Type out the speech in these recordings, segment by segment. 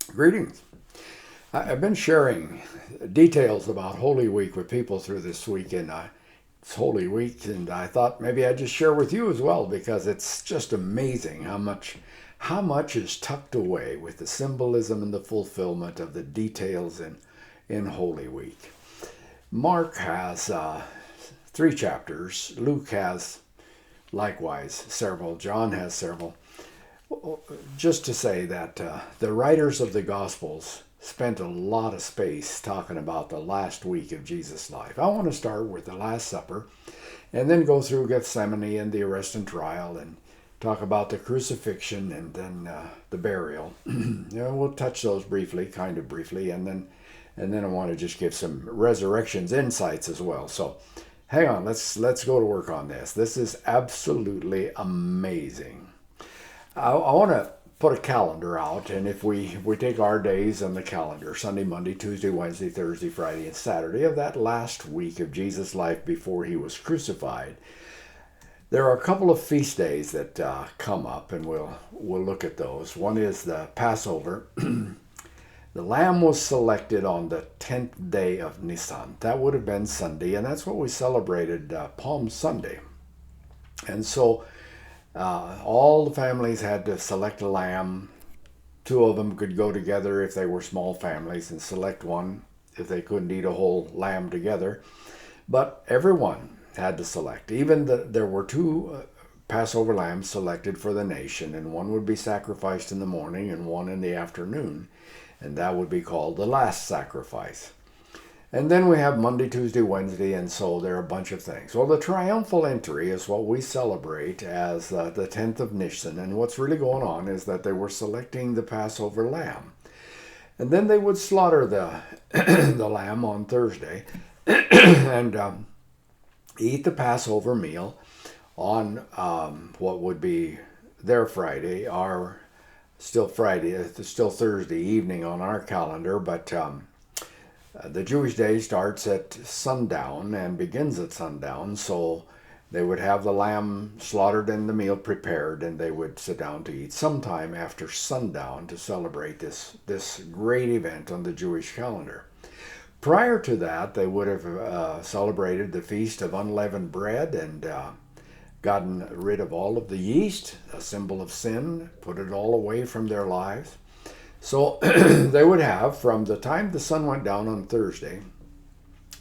Greetings. I've been sharing details about Holy Week with people through this week, and it's Holy Week, and I thought maybe I'd just share with you as well because it's just amazing how much is tucked away with the symbolism and the fulfillment of the details in Holy Week. Mark has 3 chapters. Luke has likewise several. John has several. Just to say that the writers of the Gospels spent a lot of space talking about the last week of Jesus' life. I want to start with the Last Supper and then go through Gethsemane and the arrest and trial and talk about the crucifixion and then the burial. We'll touch those briefly, kind of briefly, and then I want to just give some resurrections insights as well. So hang on, let's go to work on this. This is absolutely amazing. I want to put a calendar out, and if we take our days on the calendar, Sunday, Monday, Tuesday, Wednesday, Thursday, Friday, and Saturday of that last week of Jesus' life before he was crucified, there are a couple of feast days that come up, and we'll look at those. One is the Passover. The lamb was selected on the 10th day of Nisan. That would have been Sunday, and that's what we celebrated Palm Sunday. And so all the families had to select a lamb. 2 of them could go together if they were small families and select one if they couldn't eat a whole lamb together. But everyone had to select. Even there were 2 Passover lambs selected for the nation, and one would be sacrificed in the morning and one in the afternoon, and that would be called the last sacrifice. And then we have Monday, Tuesday, Wednesday, and so there are a bunch of things. Well, the triumphal entry is what we celebrate as the 10th of Nisan, and what's really going on is that they were selecting the Passover lamb. And then they would slaughter the, the lamb on Thursday and eat the Passover meal on what would be their Friday, our still Friday, it's still Thursday evening on our calendar, but the Jewish day starts at sundown and begins at sundown, so they would have the lamb slaughtered and the meal prepared, and they would sit down to eat sometime after sundown to celebrate this great event on the Jewish calendar. Prior to that, they would have celebrated the Feast of Unleavened Bread and gotten rid of all of the yeast, a symbol of sin, put it all away from their lives. So they would have, from the time the sun went down on Thursday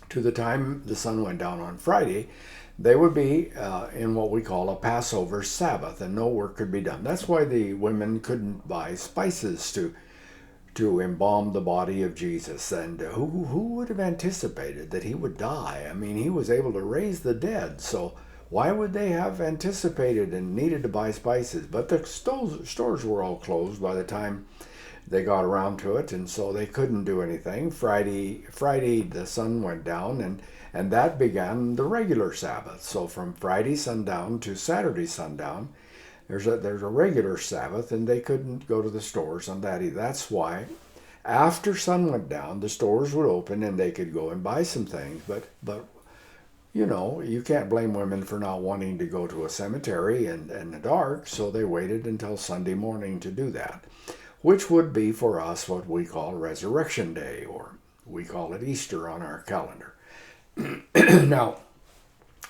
to the time the sun went down on Friday, they would be in what we call a Passover Sabbath, and no work could be done. That's why the women couldn't buy spices to embalm the body of Jesus. And who would have anticipated that he would die? I mean, he was able to raise the dead, so why would they have anticipated and needed to buy spices? But the stores were all closed by the time they got around to it, and so they couldn't do anything. Friday the sun went down, and that began the regular Sabbath. So from Friday sundown to Saturday sundown, there's a regular Sabbath, and they couldn't go to the stores on that either. That's why after sun went down, the stores would open and they could go and buy some things. But you can't blame women for not wanting to go to a cemetery in the dark, so they waited until Sunday morning to do that, which would be for us what we call Resurrection Day, or we call it Easter on our calendar. Now,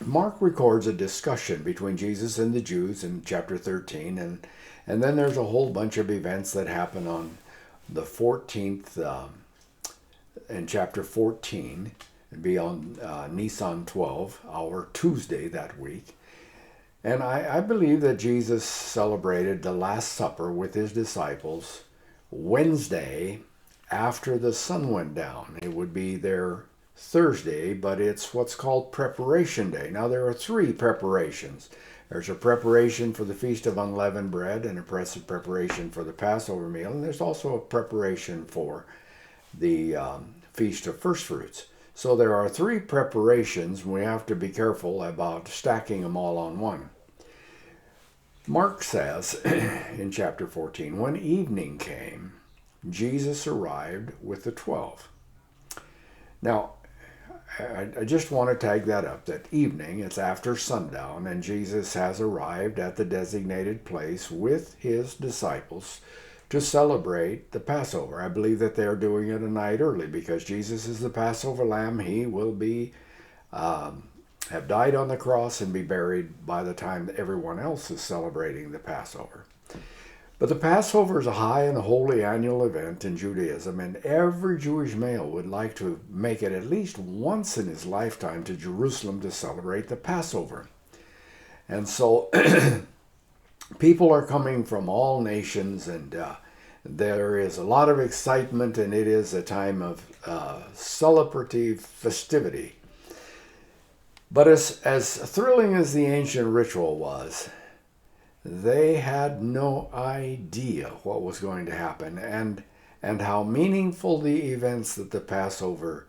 Mark records a discussion between Jesus and the Jews in chapter 13, and then there's a whole bunch of events that happen on the 14th, in chapter 14, it'd be on Nisan 12, our Tuesday that week. And I believe that Jesus celebrated the Last Supper with his disciples Wednesday after the sun went down. It would be their Thursday, but it's what's called Preparation Day. Now, there are 3 preparations. There's a preparation for the Feast of Unleavened Bread and a preparation for the Passover meal, and there's also a preparation for the Feast of First Fruits. So there are 3 preparations, and we have to be careful about stacking them all on one. Mark says in chapter 14, when evening came, Jesus arrived with the 12. Now, I just want to tag that up, that evening, it's after sundown, and Jesus has arrived at the designated place with his disciples to celebrate the Passover. I believe that they're doing it a night early because Jesus is the Passover lamb. He will be have died on the cross and be buried by the time that everyone else is celebrating the Passover. But the Passover is a high and holy annual event in Judaism, and every Jewish male would like to make it at least once in his lifetime to Jerusalem to celebrate the Passover. And so people are coming from all nations, and there is a lot of excitement, and it is a time of celebrative festivity. But as thrilling as the ancient ritual was, they had no idea what was going to happen and how meaningful the events that the Passover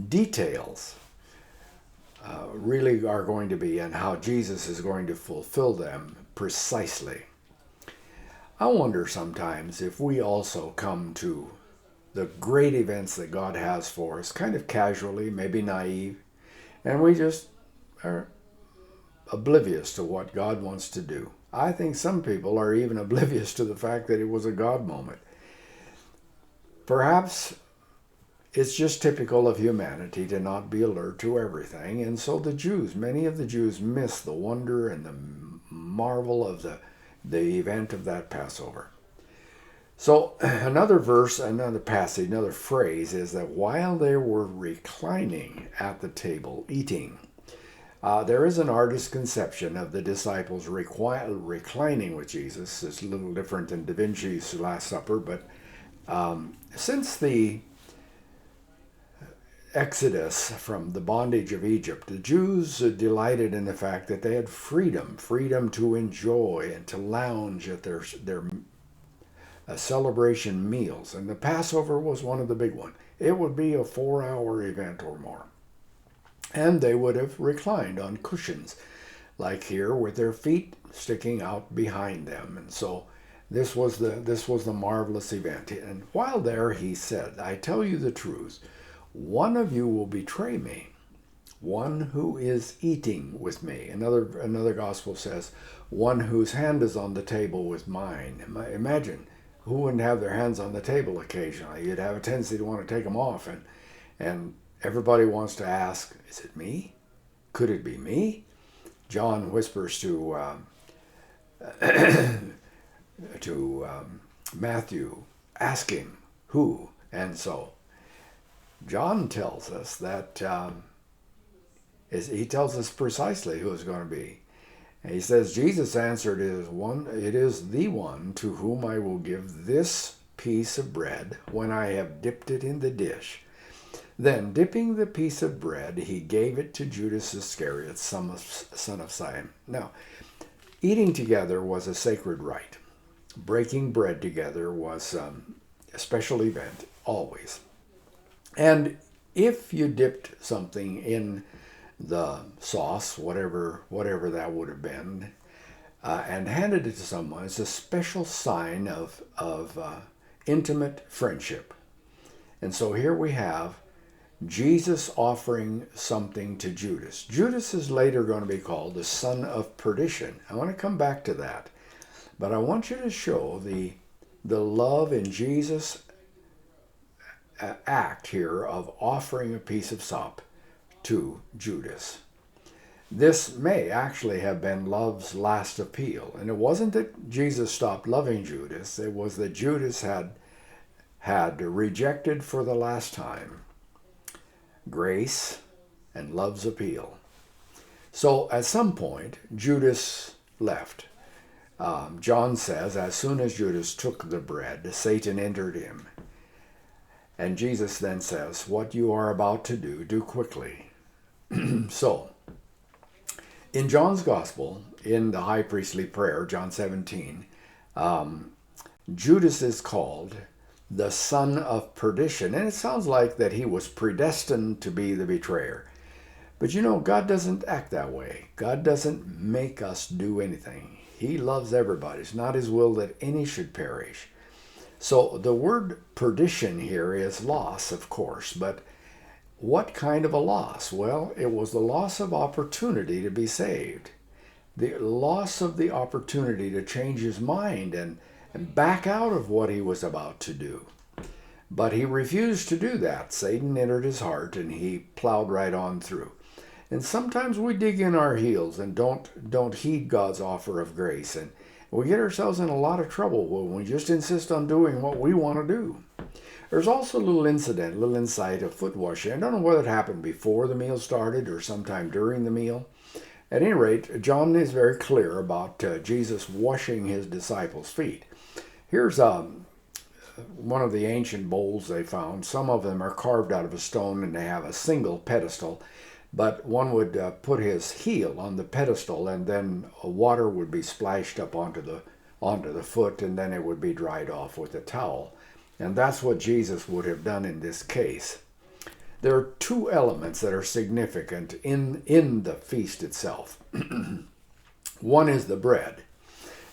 details really are going to be, and how Jesus is going to fulfill them precisely. I wonder sometimes if we also come to the great events that God has for us kind of casually, maybe naive, and we just are oblivious to what God wants to do. I think some people are even oblivious to the fact that it was a God moment. Perhaps it's just typical of humanity to not be alert to everything, and so many of the Jews miss the wonder and the marvel of the event of that Passover. So another verse, another passage, another phrase is that while they were reclining at the table eating, there is an artist's conception of the disciples reclining with Jesus. It's a little different than Da Vinci's Last Supper, but since the Exodus from the bondage of Egypt, the Jews delighted in the fact that they had freedom to enjoy and to lounge at their celebration meals. And the Passover was one of the big ones. It would be a 4-hour event or more. And they would have reclined on cushions, like here, with their feet sticking out behind them. And so this was the marvelous event. And while there, he said, "I tell you the truth, one of you will betray me, one who is eating with me." Another gospel says, "one whose hand is on the table with mine." Imagine, who wouldn't have their hands on the table occasionally? You'd have a tendency to want to take them off, and everybody wants to ask, is it me? Could it be me? John whispers to Matthew, ask him, who? And so John tells us that he tells us precisely who it's going to be. And he says, Jesus answered, it is the one to whom I will give this piece of bread when I have dipped it in the dish. Then, dipping the piece of bread, he gave it to Judas Iscariot, son of Simon. Now, eating together was a sacred rite. Breaking bread together was a special event, always. And if you dipped something in the sauce, whatever that would have been, and handed it to someone, it's a special sign of intimate friendship. And so here we have Jesus offering something to Judas. Judas is later going to be called the son of perdition. I want to come back to that. But I want you to show the love in Jesus' act here of offering a piece of sop to Judas. This may actually have been love's last appeal. And it wasn't that Jesus stopped loving Judas. It was that Judas had rejected for the last time grace and love's appeal. So at some point, Judas left. John says, as soon as Judas took the bread, Satan entered him. And Jesus then says, what you are about to do, do quickly. So, in John's Gospel, in the high priestly prayer, John 17, Judas is called the son of perdition. And it sounds like that he was predestined to be the betrayer. But you know, God doesn't act that way. God doesn't make us do anything. He loves everybody. It's not his will that any should perish. So the word perdition here is loss, of course. But What kind of a loss? Well, it was the loss of opportunity to be saved. The loss of the opportunity to change his mind and back out of what he was about to do. But he refused to do that. Satan entered his heart and he plowed right on through. And sometimes we dig in our heels and don't heed God's offer of grace. And we get ourselves in a lot of trouble when we just insist on doing what we want to do. There's also a little insight of foot washing. I don't know whether it happened before the meal started or sometime during the meal. At any rate, John is very clear about Jesus washing his disciples' feet. Here's one of the ancient bowls they found. Some of them are carved out of a stone and they have a single pedestal. But one would put his heel on the pedestal and then water would be splashed up onto the foot and then it would be dried off with a towel. And that's what Jesus would have done in this case. There are two elements that are significant in the feast itself. One is the bread.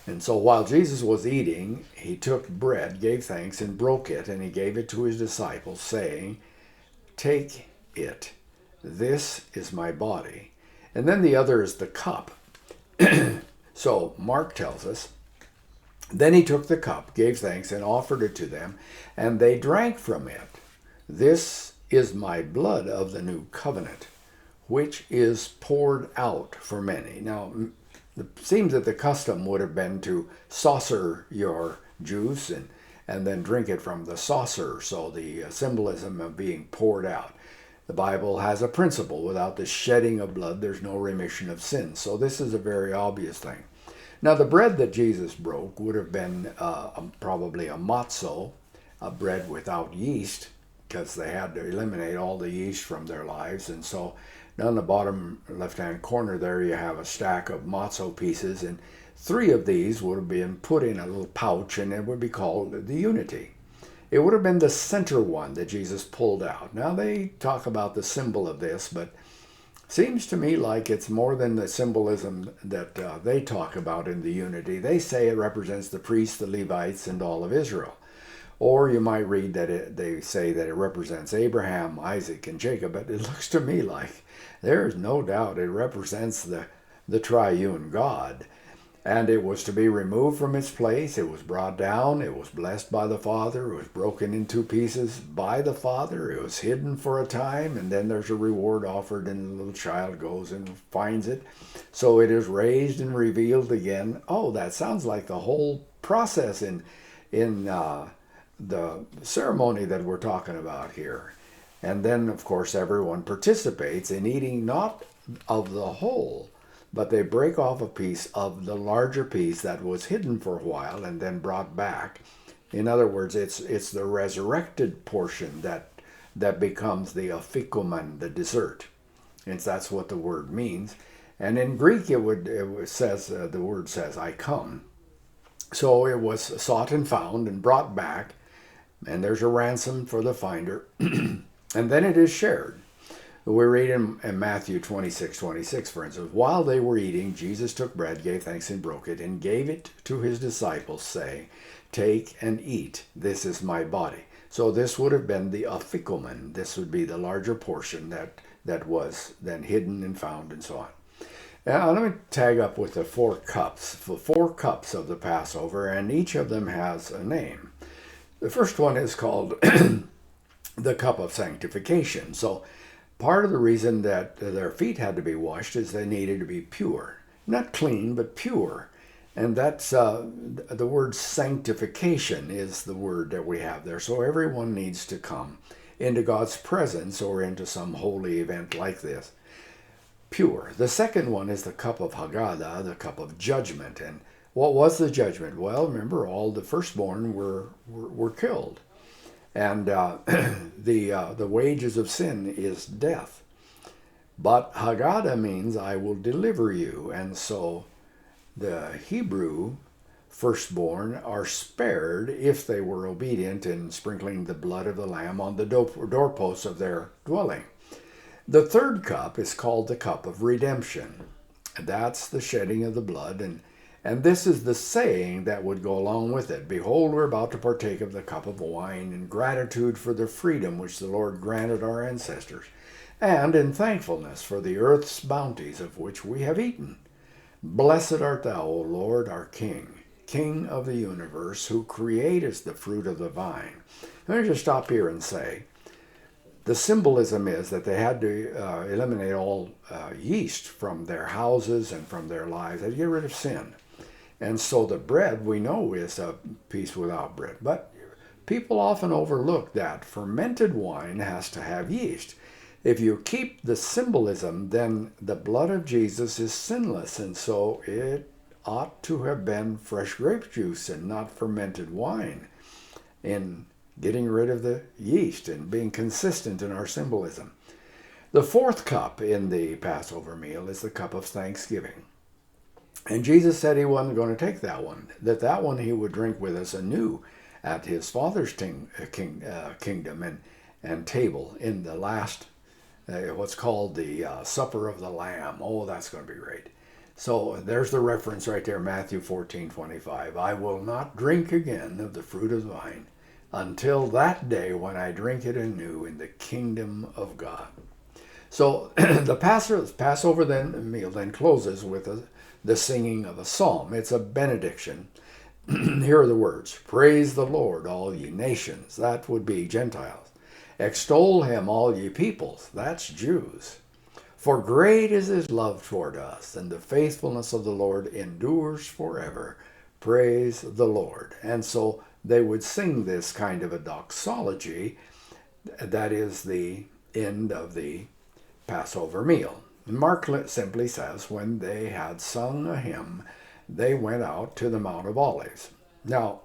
And so while Jesus was eating, he took bread, gave thanks, and broke it, and he gave it to his disciples, saying, "Take it. This is my body." And then the other is the cup. So Mark tells us, then he took the cup, gave thanks, and offered it to them, and they drank from it. "This is my blood of the new covenant, which is poured out for many." Now, it seems that the custom would have been to saucer your juice and then drink it from the saucer, so the symbolism of being poured out. The Bible has a principle: without the shedding of blood, there's no remission of sins. So this is a very obvious thing. Now, the bread that Jesus broke would have been probably a matzo, a bread without yeast, because they had to eliminate all the yeast from their lives. And so down the bottom left-hand corner there, you have a stack of matzo pieces, and 3 of these would have been put in a little pouch, and it would be called the unity. It would have been the center one that Jesus pulled out. Now, they talk about the symbol of this, but seems to me like it's more than the symbolism that they talk about in the unity. They say it represents the priests, the Levites, and all of Israel. Or you might read that they say that it represents Abraham, Isaac, and Jacob. But it looks to me like there is no doubt it represents the triune God. And it was to be removed from its place. It was brought down. It was blessed by the Father. It was broken in 2 pieces by the Father. It was hidden for a time. And then there's a reward offered, and the little child goes and finds it. So it is raised and revealed again. Oh, that sounds like the whole process in the ceremony that we're talking about here. And then, of course, everyone participates in eating not of the whole, but they break off a piece of the larger piece that was hidden for a while and then brought back. In other words, it's the resurrected portion that becomes the afikomen, the dessert. And that's what the word means. And in Greek, the word says, "I come." So it was sought and found and brought back, and there's a ransom for the finder, and then it is shared. We read in Matthew 26:26, for instance, "While they were eating, Jesus took bread, gave thanks, and broke it, and gave it to his disciples, saying, 'Take and eat, this is my body.'" So this would have been the afikomen. This would be the larger portion that was then hidden and found and so on. Now, let me tag up with the 4 cups, the 4 cups of the Passover, and each of them has a name. The first one is called the cup of sanctification. So part of the reason that their feet had to be washed is they needed to be pure. Not clean, but pure. And that's the word sanctification is the word that we have there. So everyone needs to come into God's presence or into some holy event like this pure. The second one is the cup of Haggadah, the cup of judgment. And what was the judgment? Well, remember, all the firstborn were killed. And the wages of sin is death. But Haggadah means I will deliver you. And so the Hebrew firstborn are spared if they were obedient in sprinkling the blood of the lamb on the doorposts of their dwelling. The third cup is called the cup of redemption. That's the shedding of the blood, and this is the saying that would go along with it. "Behold, we're about to partake of the cup of wine in gratitude for the freedom which the Lord granted our ancestors." and in thankfulness for the earth's bounties of which we have eaten. Blessed art thou, O Lord, our King, King of the universe, who createst the fruit of the vine. Let me just stop here and say, the symbolism is that they had to eliminate all yeast from their houses and from their lives. They had to get rid of sin. And so the bread, we know, is a piece without bread. But people often overlook that fermented wine has to have yeast. If you keep the symbolism, then the blood of Jesus is sinless, and so it ought to have been fresh grape juice and not fermented wine in getting rid of the yeast and being consistent in our symbolism. The fourth cup in the Passover meal is the cup of thanksgiving. And Jesus said he wasn't going to take that one, that one he would drink with us anew at his Father's kingdom and table in the last what's called the Supper of the Lamb. Oh, that's going to be great. So there's the reference right there, Matthew 14:25. I will not drink again of the fruit of the vine until that day when I drink it anew in the kingdom of God. So the Passover meal then closes with the singing of a psalm. It's a benediction. Here are the words. Praise the Lord, all ye nations. That would be Gentiles. Extol him, all ye peoples. That's Jews. For great is his love toward us, and the faithfulness of the Lord endures forever. Praise the Lord. And so they would sing this kind of a doxology. That is the end of the Passover meal. And Mark simply says, when they had sung a hymn, they went out to the Mount of Olives. Now,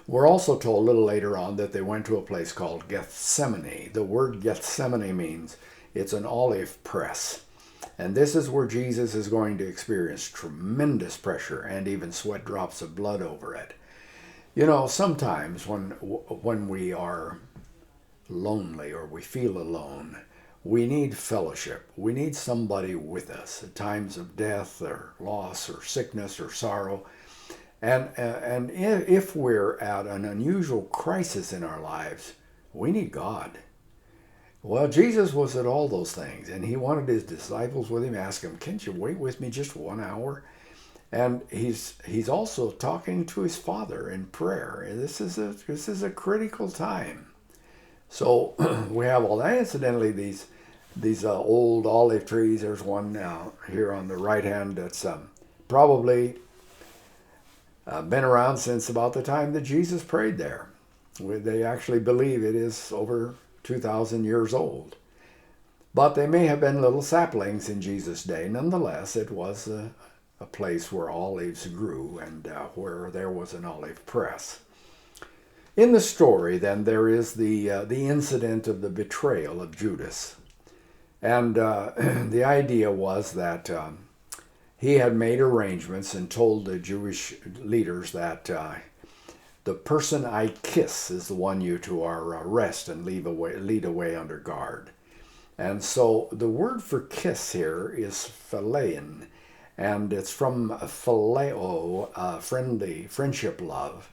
we're also told a little later on that they went to a place called Gethsemane. The word Gethsemane means it's an olive press. And this is where Jesus is going to experience tremendous pressure and even sweat drops of blood over it. You know, sometimes when we are lonely or we feel alone, we need fellowship. We need somebody with us at times of death or loss or sickness or sorrow. And if we're at an unusual crisis in our lives, we need God. Well, Jesus was at all those things, and he wanted his disciples with him, ask him, can't you wait with me just 1 hour? And he's also talking to his Father in prayer. And this is a critical time. So we have all that. Incidentally, these old olive trees. There's one here on the right hand that's probably been around since about the time that Jesus prayed there. They actually believe it is over 2,000 years old. But they may have been little saplings in Jesus' day. Nonetheless, it was a place where olives grew and where there was an olive press. In the story, then, there is the incident of the betrayal of Judas. And the idea was that he had made arrangements and told the Jewish leaders that the person I kiss is the one you to arrest and lead away under guard. And so the word for kiss here is philein, and it's from phileo, friendly, friendship, love.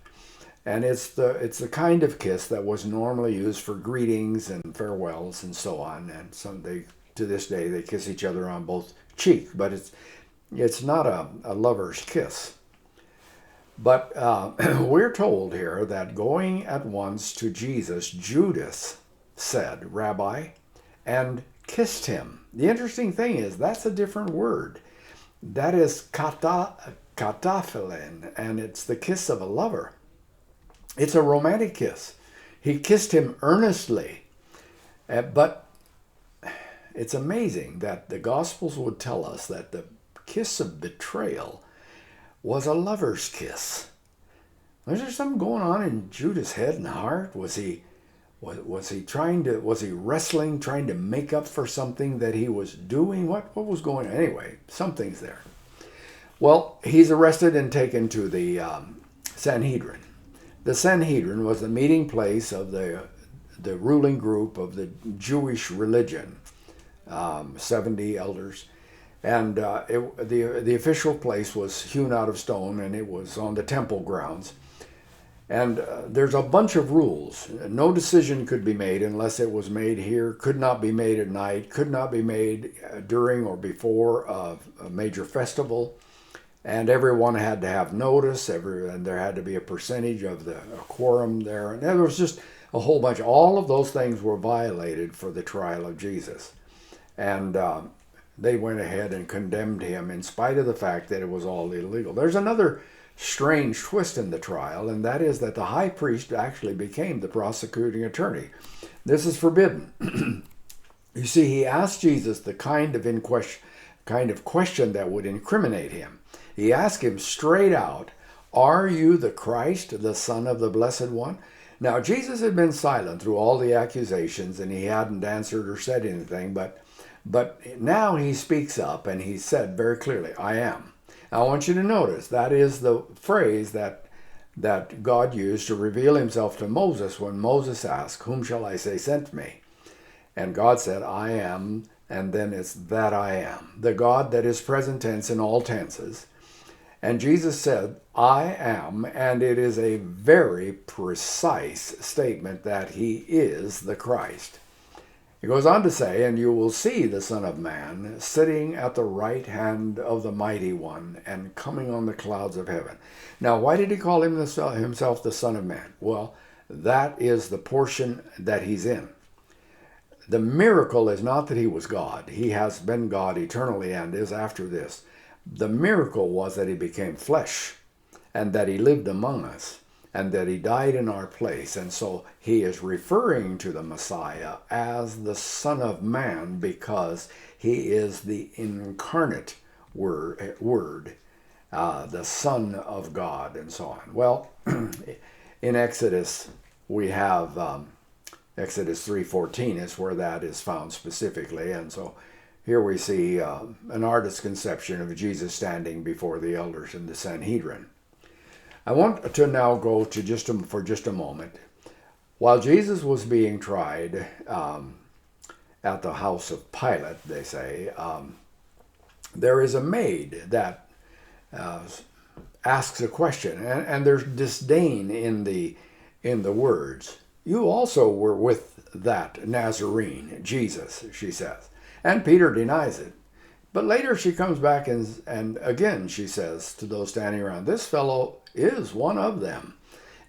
And it's the kind of kiss that was normally used for greetings and farewells and so on. And to this day they kiss each other on both cheek, but it's not a lover's kiss. But we're told here that going at once to Jesus, Judas said, Rabbi, and kissed him. The interesting thing is that's a different word. That is kataphilen, and it's the kiss of a lover. It's a romantic kiss. He kissed him earnestly. But it's amazing that the Gospels would tell us that the kiss of betrayal was a lover's kiss. Was there something going on in Judas' head and heart? Was he wrestling, trying to make up for something that he was doing? What was going on? Anyway, something's there. Well, he's arrested and taken to the Sanhedrin. The Sanhedrin was the meeting place of the ruling group of the Jewish religion, 70 elders. And the official place was hewn out of stone, and it was on the temple grounds. And there's a bunch of rules. No decision could be made unless it was made here, could not be made at night, could not be made during or before a major festival. And everyone had to have notice, and there had to be a percentage of a quorum there. And there was just a whole bunch. All of those things were violated for the trial of Jesus. And they went ahead and condemned him in spite of the fact that it was all illegal. There's another strange twist in the trial, and that is that the high priest actually became the prosecuting attorney. This is forbidden. You see, he asked Jesus the kind of question that would incriminate him. He asked him straight out, "Are you the Christ, the Son of the Blessed One?" Now, Jesus had been silent through all the accusations, and he hadn't answered or said anything, but now he speaks up, and he said very clearly, "I am." Now, I want you to notice that is the phrase that God used to reveal himself to Moses when Moses asked, "Whom shall I say sent me?" And God said, "I am," and then it's that I am, the God that is present tense in all tenses. And Jesus said, "I am," and it is a very precise statement that he is the Christ. He goes on to say, "And you will see the Son of Man sitting at the right hand of the Mighty One and coming on the clouds of heaven." Now, why did he call himself the Son of Man? Well, that is the portion that he's in. The miracle is not that he was God. He has been God eternally and is after this. The miracle was that he became flesh and that he lived among us and that he died in our place. And so he is referring to the Messiah as the Son of Man because he is the incarnate word, the Son of God, and so on. Well, in Exodus, we have Exodus 3:14 is where that is found specifically. And so here we see an artist's conception of Jesus standing before the elders in the Sanhedrin. I want to now go to for just a moment. While Jesus was being tried at the house of Pilate, they say, there is a maid that asks a question, and there's disdain in the words. "You also were with that Nazarene, Jesus," she says. And Peter denies it. But later she comes back and again she says to those standing around, "This fellow is one of them."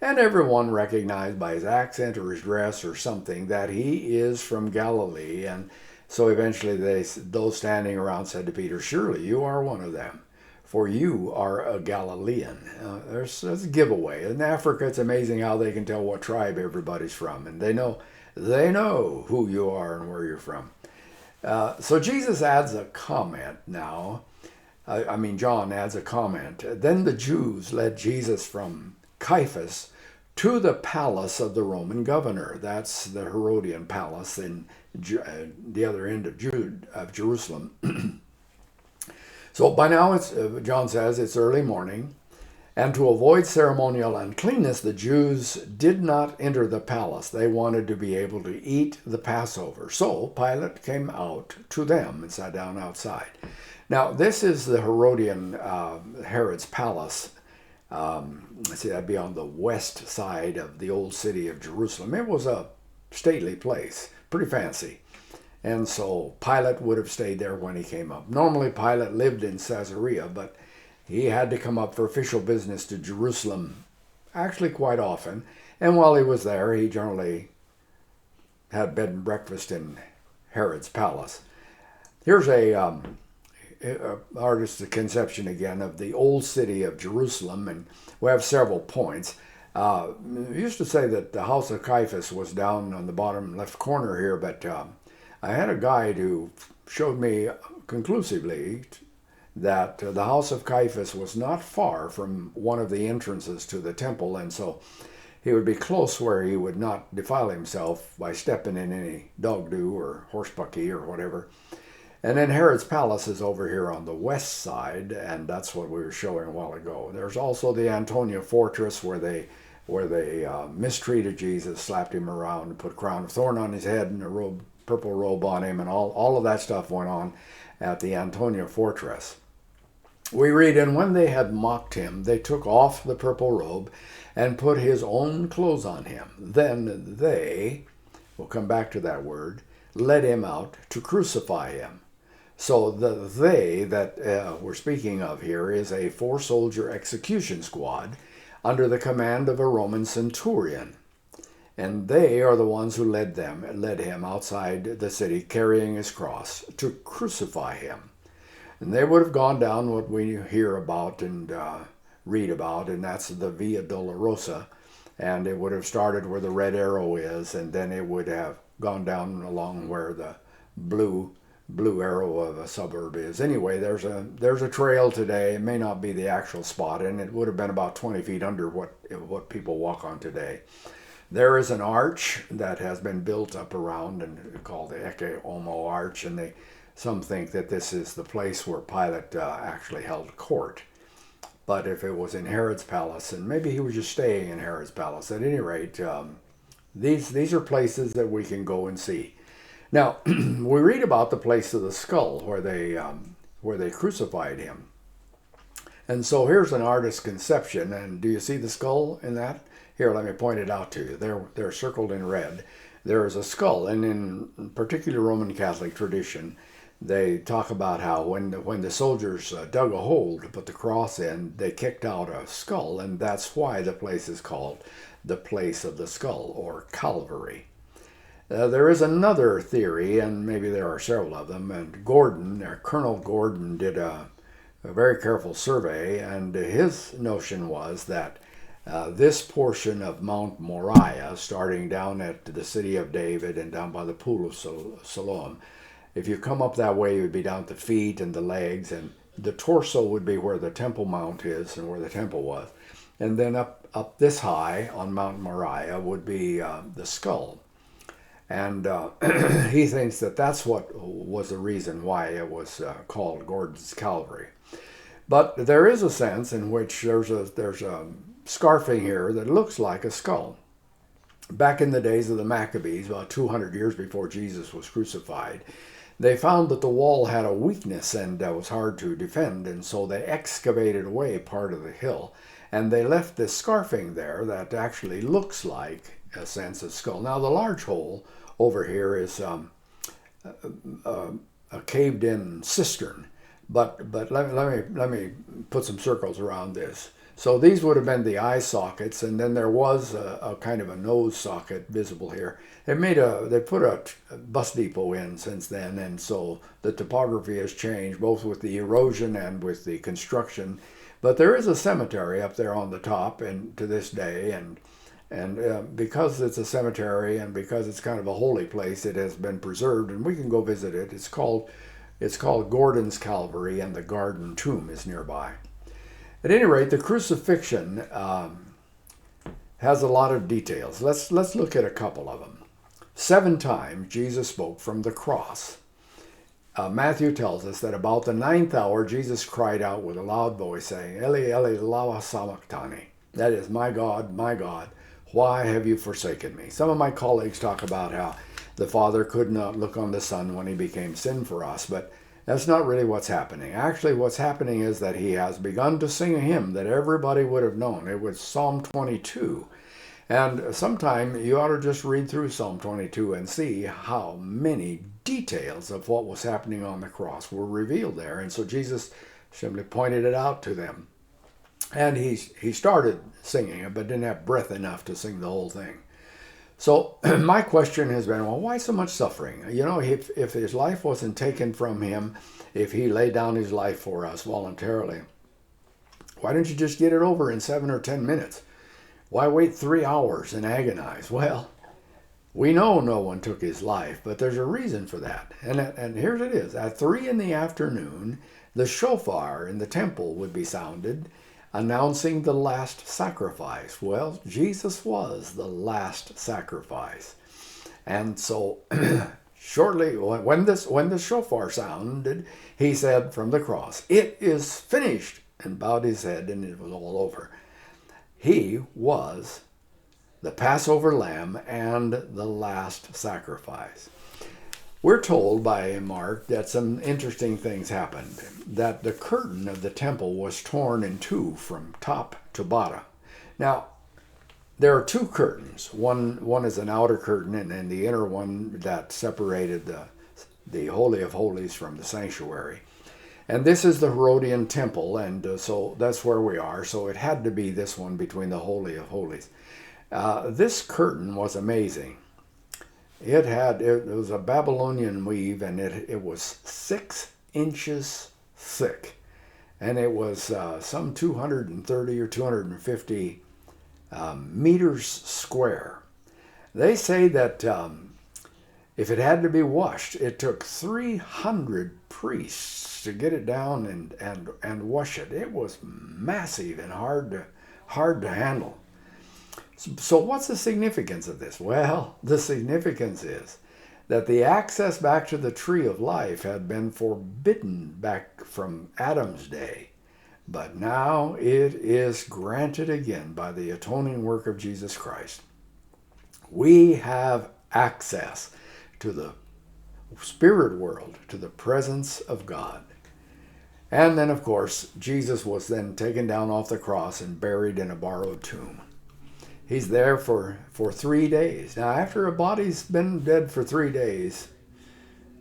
And everyone recognized by his accent or his dress or something that he is from Galilee. And so eventually those standing around said to Peter, "Surely you are one of them, for you are a Galilean." There's a giveaway. In Africa, it's amazing how they can tell what tribe everybody's from. And they know who you are and where you're from. So Jesus adds a comment now. John adds a comment. "Then the Jews led Jesus from Caiaphas to the palace of the Roman governor." That's the Herodian palace in the other end of Jerusalem. So by now, John says it's early morning. And to avoid ceremonial uncleanness, the Jews did not enter the palace. They wanted to be able to eat the Passover. So Pilate came out to them and sat down outside. Now, this is the Herodian Herod's palace. See, that'd be on the west side of the old city of Jerusalem. It was a stately place, pretty fancy. And so Pilate would have stayed there when he came up. Normally, Pilate lived in Caesarea, but he had to come up for official business to Jerusalem actually quite often. And while he was there, he generally had bed and breakfast in Herod's palace. Here's a artist's conception again of the old city of Jerusalem, and we have several points. We used to say that the house of Caiaphas was down on the bottom left corner here, but I had a guide who showed me conclusively that the house of Caiaphas was not far from one of the entrances to the temple, and so he would be close where he would not defile himself by stepping in any dog do or horse bucky or whatever. And then Herod's palace is over here on the west side, and that's what we were showing a while ago. There's also the Antonia fortress where they mistreated Jesus, slapped him around, put a crown of thorn on his head and a purple robe on him, and all of that stuff went on at the Antonia fortress. We read, "And when they had mocked him, they took off the purple robe and put his own clothes on him. Then they," we'll come back to that word, "led him out to crucify him." So the "they" that we're speaking of here is a 4-soldier execution squad under the command of a Roman centurion. And they are the ones who led him outside the city carrying his cross to crucify him. And they would have gone down what we hear about and read about, and that's the Via Dolorosa. And it would have started where the red arrow is, and then it would have gone down along where the blue arrow of a suburb is. Anyway, there's a trail today. It may not be the actual spot, and it would have been about 20 feet under what people walk on today. There is an arch that has been built up around and called the Ecce Homo Arch, and some think that this is the place where Pilate actually held court. But if it was in Herod's palace, and maybe he was just staying in Herod's palace, at any rate, these are places that we can go and see. Now, we read about the place of the skull where they crucified him. And so here's an artist's conception, and do you see the skull in that? Here, let me point it out to you. They're circled in red. There is a skull, and in particular Roman Catholic tradition, they talk about how when the soldiers dug a hole to put the cross in, they kicked out a skull, and that's why the place is called the place of the skull, or Calvary. There is another theory, and maybe there are several of them, and Colonel Gordon did a very careful survey, and his notion was that this portion of Mount Moriah, starting down at the city of David and down by the pool of Siloam, if you come up that way, you would be down at the feet and the legs, and the torso would be where the Temple Mount is and where the temple was. And then up this high on Mount Moriah would be the skull. And he thinks that that's what was the reason why it was called Gordon's Calvary. But there is a sense in which there's a scarfing here that looks like a skull. Back in the days of the Maccabees, about 200 years before Jesus was crucified, they found that the wall had a weakness and was hard to defend, and so they excavated away part of the hill, and they left this scarfing there that actually looks like a sense of skull. Now, the large hole over here is a caved-in cistern, but let me put some circles around this. So these would have been the eye sockets, and then there was a kind of a nose socket visible here. They put a bus depot in since then, and so the topography has changed, both with the erosion and with the construction. But there is a cemetery up there on the top, and to this day, and because it's a cemetery and because it's kind of a holy place, it has been preserved, and we can go visit it. It's called Gordon's Calvary, and the Garden Tomb is nearby. At any rate, the crucifixion has a lot of details. Let's look at a couple of them. 7 times Jesus spoke from the cross. Matthew tells us that about the 9th hour, Jesus cried out with a loud voice, saying, "Eli, Eli, lama sabachthani." That is, my God, why have you forsaken me? Some of my colleagues talk about how the Father could not look on the Son when he became sin for us, but that's not really what's happening. Actually, what's happening is that he has begun to sing a hymn that everybody would have known. It was Psalm 22. And sometime you ought to just read through Psalm 22 and see how many details of what was happening on the cross were revealed there. And so Jesus simply pointed it out to them. And he started singing it, but didn't have breath enough to sing the whole thing. So my question has been, well, why so much suffering? You know, if his life wasn't taken from him, if he laid down his life for us voluntarily, why don't you just get it over in 7 or 10 minutes? Why wait 3 hours and agonize? Well, we know no one took his life, but there's a reason for that. And here it is. At 3 in the afternoon, the shofar in the temple would be sounded, announcing the last sacrifice. Well, Jesus was the last sacrifice. And so shortly, when the shofar sounded, he said from the cross, "It is finished," and bowed his head, and it was all over. He was the Passover lamb and the last sacrifice. We're told by Mark that some interesting things happened, that the curtain of the temple was torn in two from top to bottom. Now, there are two curtains. One is an outer curtain, and then the inner one that separated the Holy of Holies from the sanctuary. And this is the Herodian temple, and so that's where we are. So it had to be this one between the Holy of Holies. This curtain was amazing. It was a Babylonian weave, and it was 6 inches thick, and it was some 230 or 250 meters square. They say that if it had to be washed, it took 300 priests to get it down and wash it. It was massive and hard to handle. So what's the significance of this? Well, the significance is that the access back to the tree of life had been forbidden back from Adam's day, but now it is granted again by the atoning work of Jesus Christ. We have access to the spirit world, to the presence of God. And then, of course, Jesus was then taken down off the cross and buried in a borrowed tomb. He's there for 3 days. Now, after a body's been dead for 3 days,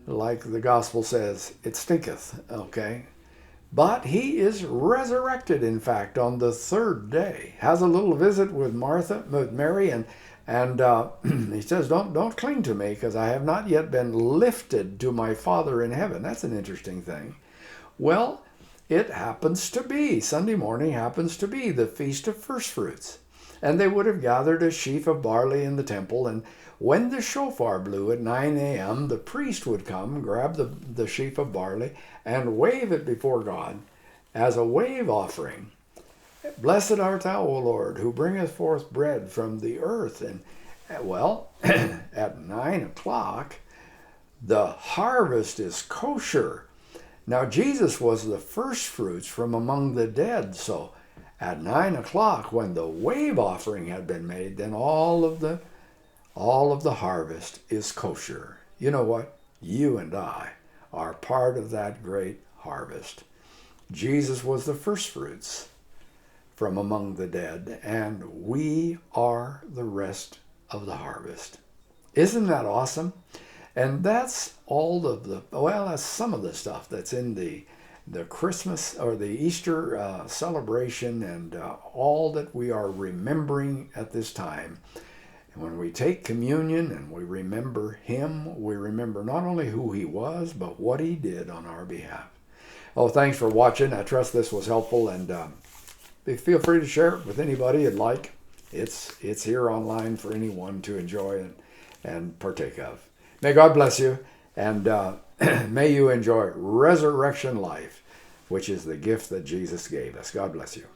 like the gospel says, it stinketh, okay? But he is resurrected, in fact, on the third day. Has a little visit with Mary, and he says, don't cling to me, because I have not yet been lifted to my Father in heaven. That's an interesting thing. Well, it happens to be, Sunday morning happens to be the Feast of First Fruits. And they would have gathered a sheaf of barley in the temple, and when the shofar blew at 9 a.m., the priest would come, grab the sheaf of barley, and wave it before God as a wave offering. Blessed art thou, O Lord, who bringeth forth bread from the earth. And, well, at 9 o'clock, the harvest is kosher. Now, Jesus was the first fruits from among the dead, so at 9 o'clock, when the wave offering had been made, then all of the harvest is kosher. You know what? You and I are part of that great harvest. Jesus was the first fruits from among the dead, and we are the rest of the harvest. Isn't that awesome? And that's that's some of the stuff that's in the Christmas or the Easter celebration, and all that we are remembering at this time. And when we take communion and we remember him, we remember not only who he was, but what he did on our behalf. Oh, thanks for watching. I trust this was helpful, and feel free to share it with anybody you'd like. It's here online for anyone to enjoy and partake of. May God bless you, and may you enjoy resurrection life, which is the gift that Jesus gave us. God bless you.